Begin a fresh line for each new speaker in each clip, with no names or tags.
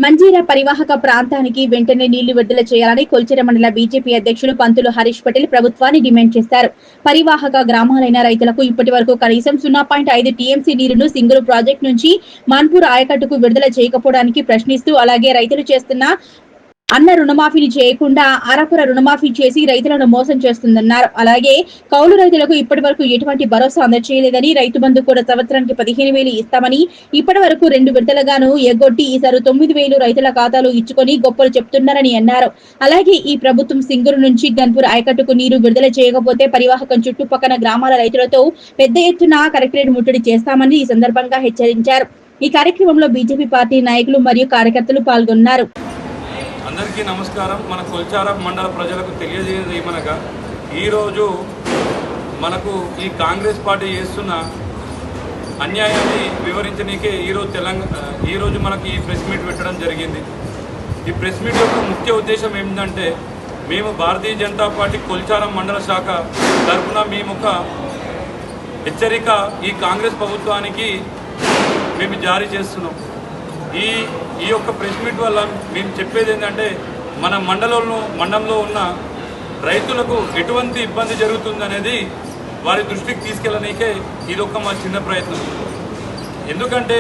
మంజీరా పరివాహక ప్రాంతానికి వెంటనే నీళ్లు విడుదల చేయాలని కొల్చెర మండల బీజేపీ అధ్యక్షులు పంతులు హరీష్ పటేల్ ప్రభుత్వాన్ని డిమాండ్ చేశారు. పరివాహక గ్రామాలైన రైతులకు ఇప్పటి వరకు కనీసం 0.5 టీఎంసీ నీరును సింగూరు ప్రాజెక్టు నుంచి మాన్పూర్ ఆయకట్టుకు విడుదల చేయకపోవడానికి ప్రశ్నిస్తూ, అలాగే రైతులు చేస్తున్న అన్న రుణమాఫీని చేయకుండా అరపుర రుణమాఫీ చేసి రైతులను మోసం చేస్తుందన్నారు. అలాగే కౌలు రైతులకు ఇప్పటి వరకు ఎటువంటి భరోసా అందజేయలేదని, రైతు బంధు కూడా సంవత్సరానికి 15,000 ఇస్తామని ఇప్పటి వరకు 2 విడతలుగాను ఎగ్గొట్టి ఈసారి 9,000 రైతుల ఖాతాలు ఇచ్చుకొని గొప్పలు చెప్తున్నారని అన్నారు. అలాగే ఈ ప్రభుత్వం సింగూరు నుంచి గన్పూర్ ఆయకట్టుకు నీరు విడుదల చేయకపోతే పరివాహకం చుట్టుపక్కల గ్రామాల రైతులతో పెద్ద ఎత్తున కలెక్టరేట్ ముట్టడి చేస్తామని ఈ సందర్భంగా హెచ్చరించారు. ఈ కార్యక్రమంలో బీజేపీ పార్టీ నాయకులు మరియు కార్యకర్తలు పాల్గొన్నారు.
అందరికీ నమస్కారం. మన కొల్చార మండల ప్రజలకు తెలియజేయదు ఏమనగా, ఈరోజు మనకు ఈ కాంగ్రెస్ పార్టీ చేస్తున్న అన్యాయాన్ని వివరించడానికే ఈరోజు మనకి ఈ ప్రెస్ మీట్ పెట్టడం జరిగింది. ఈ ప్రెస్ మీట్ యొక్క ముఖ్య ఉద్దేశం ఏమిటంటే, మేము భారతీయ జనతా పార్టీ కొల్చారం మండల శాఖ తరఫున మేము ఒక హెచ్చరిక ఈ కాంగ్రెస్ ప్రభుత్వానికి మేము జారీ చేస్తున్నాం. ఈ యొక్క ప్రెస్ మీట్ వల్ల మేము చెప్పేది ఏంటంటే, మన మండలంలో ఉన్న రైతులకు ఎటువంటి ఇబ్బంది జరుగుతుందనేది వారి దృష్టికి తీసుకెళ్ళడానికే ఇదొక మా చిన్న ప్రయత్నం. ఎందుకంటే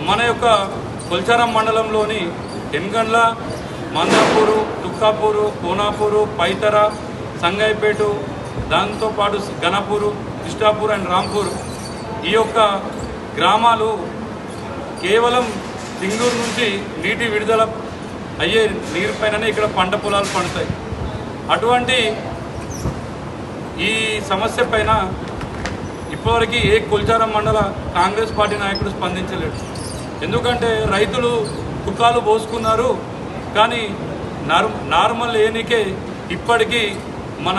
మన యొక్క కొల్చారం మండలంలోని ఎన్గండ్ల, మందాపూరు, తుక్కాపూరు, కోనాపూరు, పైతర, సంగైపేట, దాంతోపాటు గణపూరు, ఇష్టాపూర్ అండ్ రాంపూర్, ఈ యొక్క గ్రామాలు కేవలం సింగూరు నుంచి నీటి విడుదల అయ్యే నీరు పైననే ఇక్కడ పంట పొలాలు పండుతాయి. అటువంటి ఈ సమస్య పైన ఇప్పటివరకు ఏ కొల్చారం మండల కాంగ్రెస్ పార్టీ నాయకుడు స్పందించలేడు. ఎందుకంటే రైతులు తుకాలు పోసుకున్నారు, కానీ నార్మల్ ఏనికే ఇప్పటికీ మన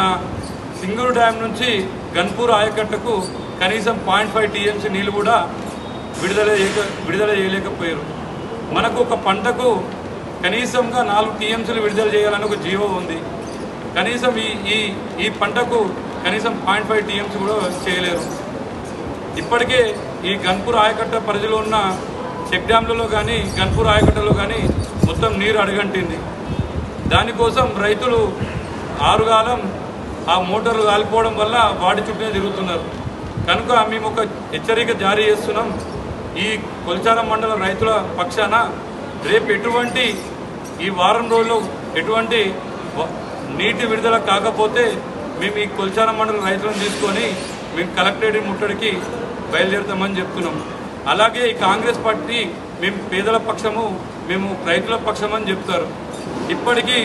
సింగూరు డ్యామ్ నుంచి గన్పూర్ ఆయకట్టుకు కనీసం 0.5 టీఎంసీ నీళ్ళు కూడా విడుదల చేయలేకపోయారు. మనకు ఒక పంటకు కనీసంగా 4 టీఎంసీలు విడుదల చేయాలని ఒక జీవో ఉంది. కనీసం ఈ పంటకు కనీసం 0.5 టీఎంసీ కూడా చేయలేరు. ఇప్పటికే ఈ గన్పూర్ ఆయకట్ట పరిధిలో ఉన్న చెక్ డ్యాంలలో కానీ గన్పూర్ ఆయకట్టలో కానీ మొత్తం నీరు అడుగంటింది. దానికోసం రైతులు ఆరుగాలం ఆ మోటార్లు కాలిపోవడం వల్ల వాటి చుట్టూనే తిరుగుతున్నారు. కనుక మేము ఒక హెచ్చరిక జారీ చేస్తున్నాం. ఈ కొల్చారం మండల రైతుల పక్షాన రేపు ఎటువంటి ఈ వారం రోజుల్లో ఎటువంటి నీటి విడుదల కాకపోతే మేము ఈ కొల్చారం మండల రైతులను తీసుకొని మేము కలెక్టరేట్ ముట్టడికి బయలుదేరుతామని చెప్తున్నాం. అలాగే ఈ కాంగ్రెస్ పార్టీ మేము పేదల పక్షము, మేము రైతుల పక్షమని చెప్తారు. ఇప్పటికీ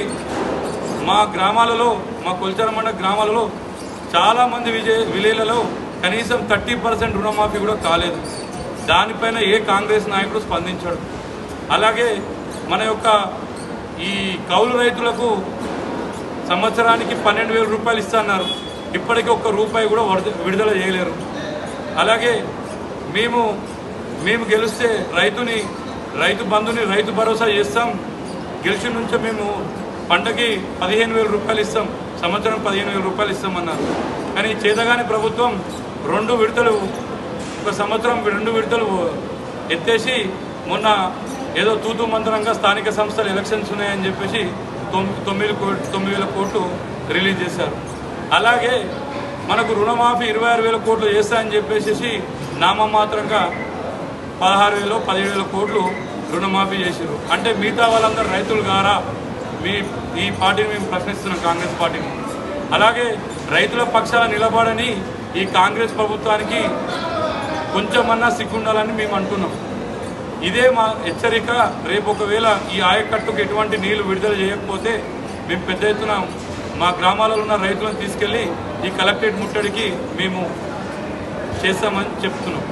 మా గ్రామాలలో, మా కొల్చారం మండల గ్రామాలలో చాలామంది విలేజ్లలో కనీసం 30% రుణమాఫీ కూడా కాలేదు. దానిపైన ఏ కాంగ్రెస్ నాయకుడు స్పందించాడు. అలాగే మన యొక్క ఈ కౌలు రైతులకు సంవత్సరానికి 12,000 రూపాయలు ఇస్తున్నారు. ఇప్పటికీ ఒక్క రూపాయి కూడా విడుదల చేయలేరు. అలాగే మేము గెలిస్తే రైతు బంధుని రైతు భరోసా చేస్తాం. గెలిచిన నుంచి మేము పంటకి 15,000 రూపాయలు ఇస్తాం, సంవత్సరం 15,000 రూపాయలు ఇస్తామన్నారు. కానీ చేతగాని ప్రభుత్వం 2 విడతలు, ఒక సంవత్సరం 2 విడతలు ఎత్తేసి మొన్న ఏదో తూతూ మంత్రంగా స్థానిక సంస్థల ఎలక్షన్స్ ఉన్నాయని చెప్పేసి 9,000 కోట్లు రిలీజ్ చేశారు. అలాగే మనకు రుణమాఫీ 26,000 కోట్లు చేస్తాయని చెప్పేసి నామమాత్రంగా 16,000, 17,000 కోట్లు రుణమాఫీ చేశారు. అంటే మిగతా వాళ్ళందరూ రైతులు గారా? ఈ పార్టీని మేము ప్రశ్నిస్తున్నాం, కాంగ్రెస్ పార్టీని. అలాగే రైతుల పక్షాన నిలబడని ఈ కాంగ్రెస్ ప్రభుత్వానికి కొంచెమన్నా సిగ్గుండాలని మేము అంటున్నాం. ఇదే మా హెచ్చరిక. రేపు ఒకవేళ ఈ ఆయకట్టుకు ఎటువంటి నీళ్లు విడుదల చేయకపోతే మేము పెద్ద ఎత్తున మా గ్రామాలలో ఉన్న రైతులను తీసుకెళ్లి ఈ కలెక్టరేట్ ముట్టడికి మేము చేస్తామని చెప్తున్నాం.